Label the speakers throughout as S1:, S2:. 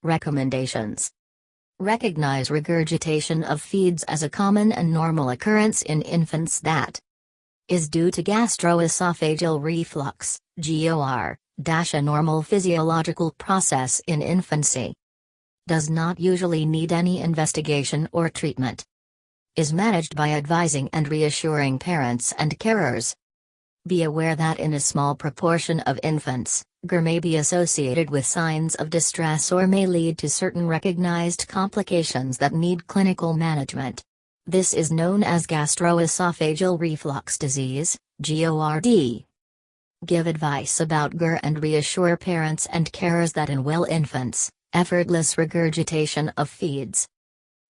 S1: Recommendations. Recognize regurgitation of feeds as a common and normal occurrence in infants that is due to gastro-oesophageal reflux, GOR, a normal physiological process in infancy. Does not usually need any investigation or treatment. Is managed by advising and reassuring parents and carers. Be aware that in a small proportion of infants, GOR may be associated with signs of distress or may lead to certain recognized complications that need clinical management. This is known as gastro-oesophageal reflux disease, GORD. Give advice about GOR and reassure parents and carers that in well infants, effortless regurgitation of feeds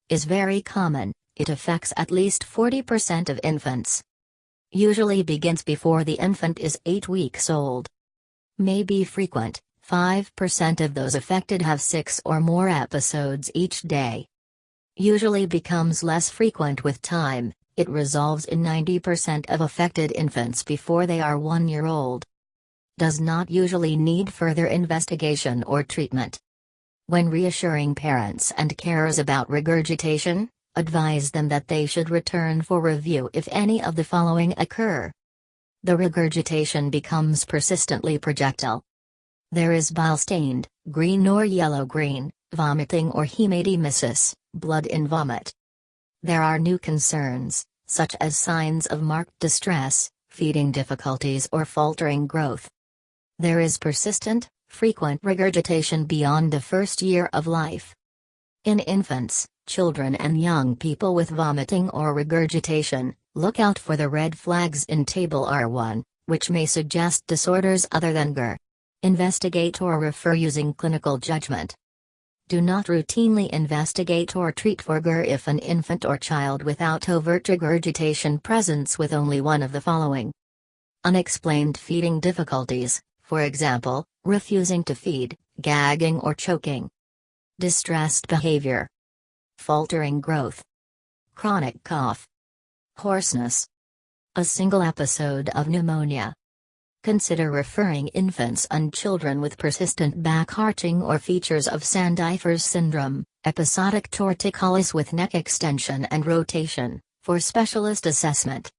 S1: is very common. It affects at least 40% of infants. Usually begins before the infant is 8 weeks old. May be frequent, 5% of those affected have 6 or more episodes each day. Usually becomes less frequent with time, it resolves in 90% of affected infants before they are 1 year old. Does not usually need further investigation or treatment. When reassuring parents and carers about regurgitation, advise them that they should return for review if any of the following occur. The regurgitation becomes persistently projectile. There is bile-stained, green or yellow-green, vomiting or hematemesis, blood in vomit. There are new concerns, such as signs of marked distress, feeding difficulties or faltering growth. There is persistent, frequent regurgitation beyond the first year of life. In infants, children and young people with vomiting or regurgitation, look out for the red flags in Table R1, which may suggest disorders other than GOR. Investigate or refer using clinical judgment. Do not routinely investigate or treat for GOR if an infant or child without overt regurgitation presents with only one of the following. Unexplained feeding difficulties, for example, refusing to feed, gagging or choking. Distressed behavior. Faltering growth. Chronic cough. Hoarseness. A single episode of pneumonia. Consider referring infants and children with persistent back arching or features of Sandifer's syndrome, episodic torticollis with neck extension and rotation, for specialist assessment.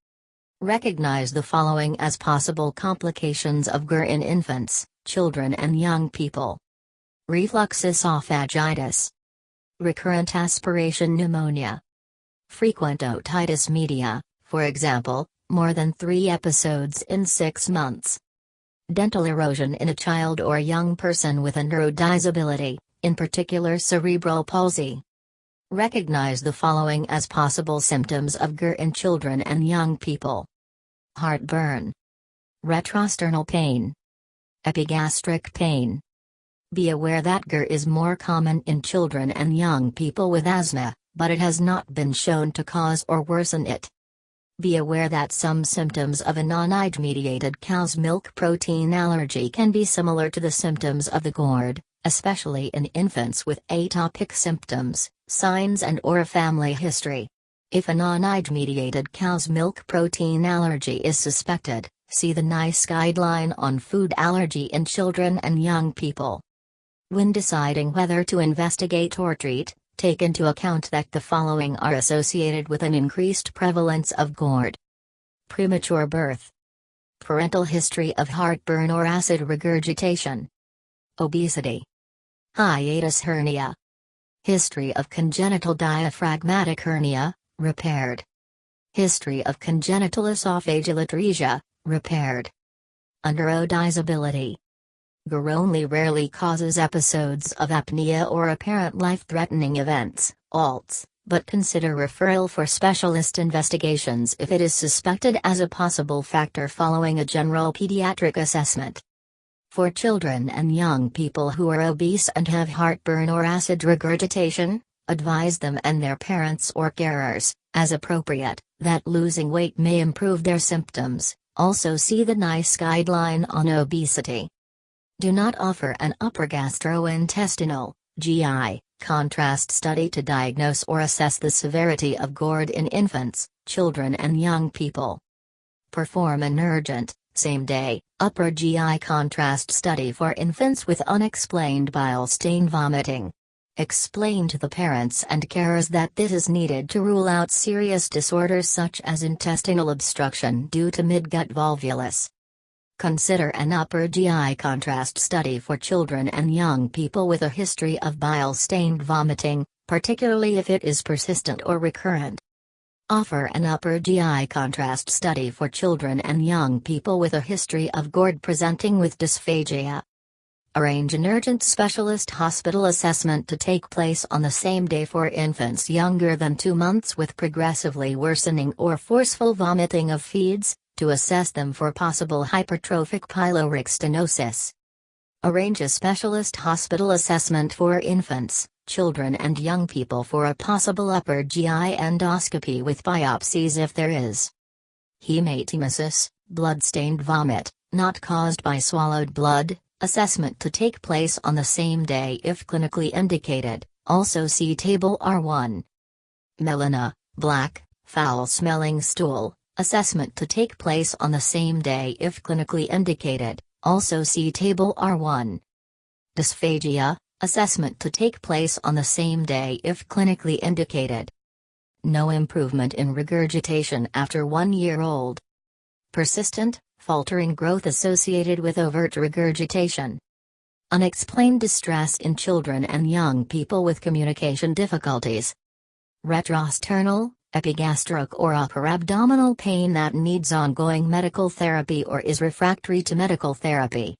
S1: Recognize the following as possible complications of GOR in infants, children and young people. Reflux esophagitis. Recurrent aspiration pneumonia. Frequent otitis media, for example, more than 3 episodes in 6 months. Dental erosion in a child or young person with a neurodisability, in particular cerebral palsy. Recognize the following as possible symptoms of GOR in children and young people. Heartburn. Retrosternal pain. Epigastric pain. Be aware that GOR is more common in children and young people with asthma, but it has not been shown to cause or worsen it. Be aware that some symptoms of a non-Ig-mediated cow's milk protein allergy can be similar to the symptoms of the GORD, especially in infants with atopic symptoms, signs and/or a family history. If a non-Ig-mediated cow's milk protein allergy is suspected, see the NICE guideline on food allergy in children and young people. When deciding whether to investigate or treat, take into account that the following are associated with an increased prevalence of GORD. Premature birth. Parental history of heartburn or acid regurgitation. Obesity. Hiatus hernia. History of congenital diaphragmatic hernia, repaired. History of congenital esophageal atresia, repaired. Neurodisability. GOR only rarely causes episodes of apnea or apparent life-threatening events, ALTs, but consider referral for specialist investigations if it is suspected as a possible factor following a general pediatric assessment. For children and young people who are obese and have heartburn or acid regurgitation, advise them and their parents or carers, as appropriate, that losing weight may improve their symptoms. Also see the NICE guideline on obesity. Do not offer an upper gastrointestinal (GI) contrast study to diagnose or assess the severity of GORD in infants, children and young people. Perform an urgent, same-day, upper GI contrast study for infants with unexplained bile stain vomiting, Explain to the parents and carers that this is needed to rule out serious disorders such as intestinal obstruction due to midgut volvulus. Consider an upper GI contrast study for children and young people with a history of bile-stained vomiting, particularly if it is persistent or recurrent. Offer an upper GI contrast study for children and young people with a history of GORD presenting with dysphagia. Arrange an urgent specialist hospital assessment to take place on the same day for infants younger than 2 months with progressively worsening or forceful vomiting of feeds, to assess them for possible hypertrophic pyloric stenosis. Arrange a specialist hospital assessment for infants, children and young people for a possible upper GI endoscopy with biopsies if there is hematemesis, blood-stained vomit, not caused by swallowed blood. Assessment to take place on the same day if clinically indicated, also see Table R1. Melena, black, foul-smelling stool, assessment to take place on the same day if clinically indicated, also see Table R1. Dysphagia, assessment to take place on the same day if clinically indicated. No improvement in regurgitation after 1 year old. Persistent, faltering growth associated with overt regurgitation. Unexplained distress in children and young people with communication difficulties. Retrosternal, epigastric or upper abdominal pain that needs ongoing medical therapy or is refractory to medical therapy.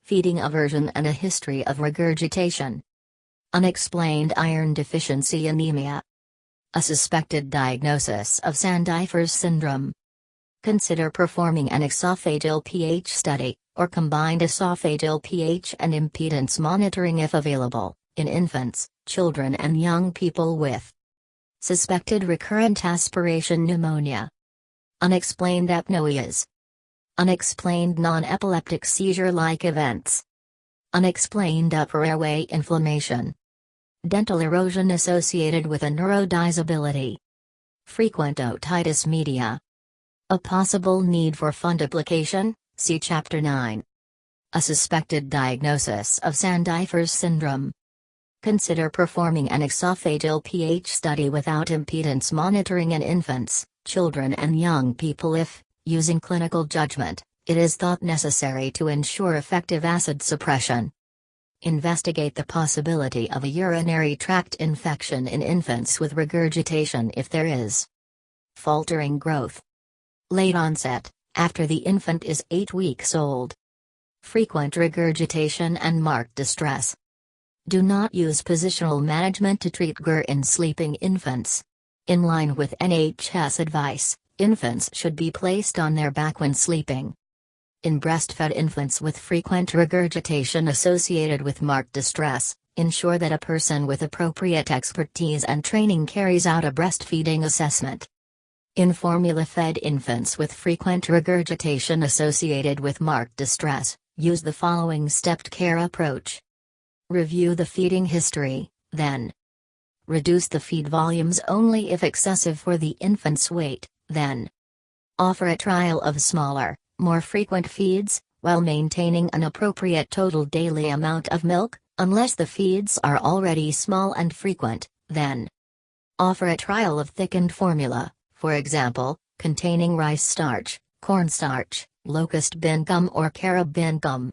S1: Feeding aversion and a history of regurgitation. Unexplained iron deficiency anemia. A suspected diagnosis of Sandifer's syndrome. Consider performing an esophageal pH study, or combined esophageal pH and impedance monitoring if available, in infants, children and young people with suspected recurrent aspiration pneumonia. Unexplained apnoeas. Unexplained non-epileptic seizure-like events. Unexplained upper airway inflammation. Dental erosion associated with a neurodisability. Frequent otitis media. A possible need for fundoplication, see Chapter 9. A suspected diagnosis of Sandifer's syndrome. Consider performing an esophageal pH study without impedance monitoring in infants, children and young people if, using clinical judgment, it is thought necessary to ensure effective acid suppression. Investigate the possibility of a urinary tract infection in infants with regurgitation if there is faltering growth. Late onset, after the infant is 8 weeks old. Frequent regurgitation and marked distress. Do not use positional management to treat GER in sleeping infants. In line with NHS advice, infants should be placed on their back when sleeping. In breastfed infants with frequent regurgitation associated with marked distress, ensure that a person with appropriate expertise and training carries out a breastfeeding assessment. In formula-fed infants with frequent regurgitation associated with marked distress, use the following stepped care approach. Review the feeding history, then reduce the feed volumes only if excessive for the infant's weight, then offer a trial of smaller, more frequent feeds, while maintaining an appropriate total daily amount of milk, unless the feeds are already small and frequent, then offer a trial of thickened formula. For example, containing rice starch, cornstarch, locust bean gum or carob bean gum.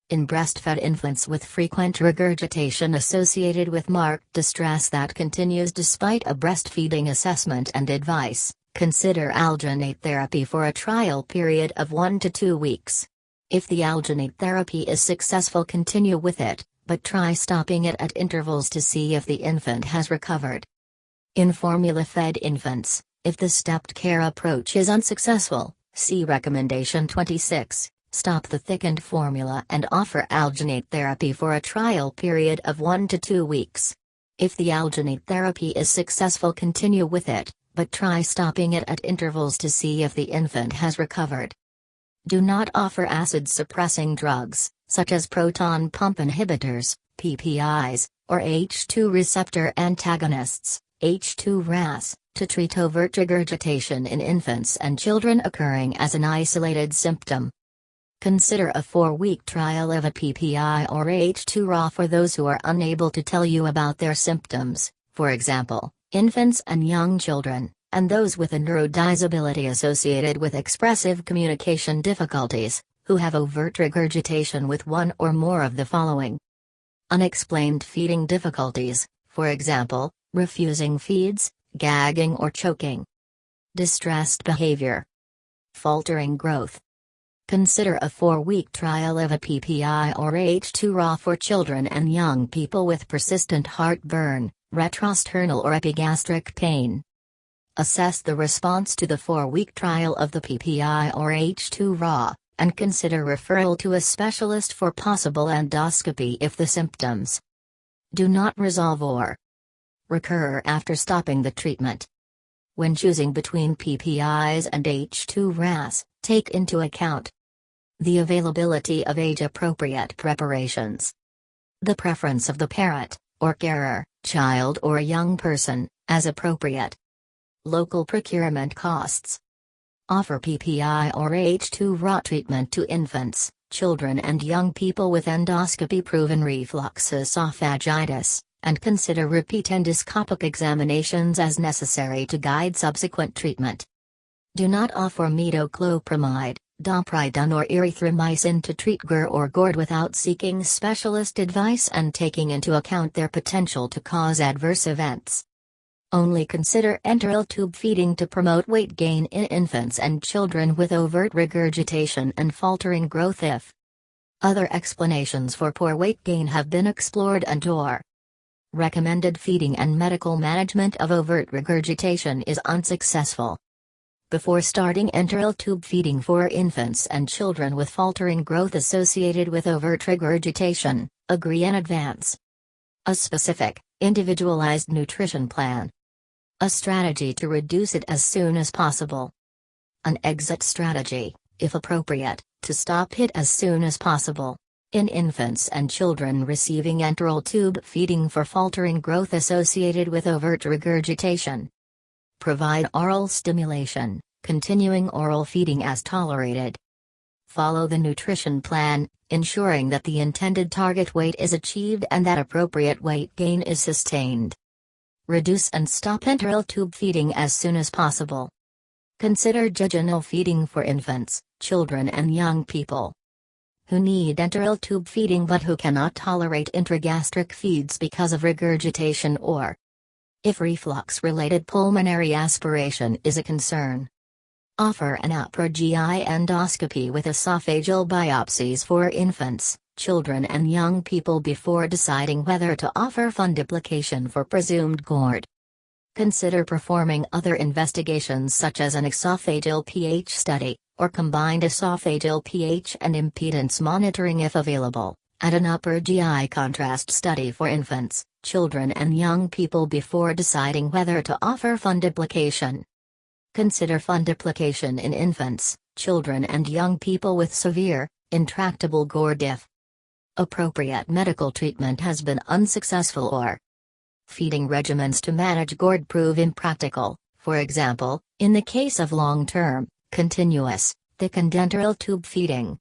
S1: In breastfed infants with frequent regurgitation associated with marked distress that continues despite a breastfeeding assessment and advice, consider alginate therapy for a trial period of 1 to 2 weeks. If the alginate therapy is successful, continue with it, but try stopping it at intervals to see if the infant has recovered. In formula-fed infants, if the stepped care approach is unsuccessful, see Recommendation 26, stop the thickened formula and offer alginate therapy for a trial period of 1 to 2 weeks. If the alginate therapy is successful, continue with it, but try stopping it at intervals to see if the infant has recovered. Do not offer acid-suppressing drugs, such as proton pump inhibitors, PPIs, or H2 receptor antagonists, H2-RAS, to treat overt regurgitation in infants and children occurring as an isolated symptom. Consider a 4-week trial of a PPI or H2RA for those who are unable to tell you about their symptoms, for example, infants and young children, and those with a neurodisability associated with expressive communication difficulties, who have overt regurgitation with one or more of the following: unexplained feeding difficulties, for example, refusing feeds, gagging or choking; distressed behavior; faltering growth. Consider a 4-week trial of a PPI or H2RA for children and young people with persistent heartburn, retrosternal or epigastric pain. Assess the response to the 4-week trial of the PPI or H2RA, and consider referral to a specialist for possible endoscopy if the symptoms do not resolve or recur after stopping the treatment. When choosing between PPIs and H2RAs, take into account the availability of age-appropriate preparations, the preference of the parent, or carer, child or young person, as appropriate, local procurement costs. Offer PPI or H2RA treatment to infants, children and young people with endoscopy-proven reflux esophagitis, and consider repeat endoscopic examinations as necessary to guide subsequent treatment. Do not offer metoclopramide, domperidone or erythromycin to treat GER or GORD without seeking specialist advice and taking into account their potential to cause adverse events. Only consider enteral tube feeding to promote weight gain in infants and children with overt regurgitation and faltering growth if other explanations for poor weight gain have been explored and/or recommended feeding and medical management of overt regurgitation is unsuccessful. Before starting enteral tube feeding for infants and children with faltering growth associated with overt regurgitation, agree in advance a specific, individualized nutrition plan, a strategy to reduce it as soon as possible, an exit strategy, if appropriate, to stop it as soon as possible. In infants and children receiving enteral tube feeding for faltering growth associated with overt regurgitation, provide oral stimulation, continuing oral feeding as tolerated. Follow the nutrition plan, ensuring that the intended target weight is achieved and that appropriate weight gain is sustained. Reduce and stop enteral tube feeding as soon as possible. Consider jejunal feeding for infants, children and young people who need enteral tube feeding but who cannot tolerate intragastric feeds because of regurgitation or if reflux-related pulmonary aspiration is a concern. Offer an upper GI endoscopy with esophageal biopsies for infants, children and young people before deciding whether to offer fundoplication for presumed GORD. Consider performing other investigations such as an esophageal pH study, or combined esophageal pH and impedance monitoring if available, and an upper GI contrast study for infants, children and young people before deciding whether to offer fundoplication. Consider fundoplication in infants, children and young people with severe, intractable GORD if appropriate medical treatment has been unsuccessful or feeding regimens to manage GORD prove impractical, for example, in the case of long-term, continuous, thickened enteral tube feeding.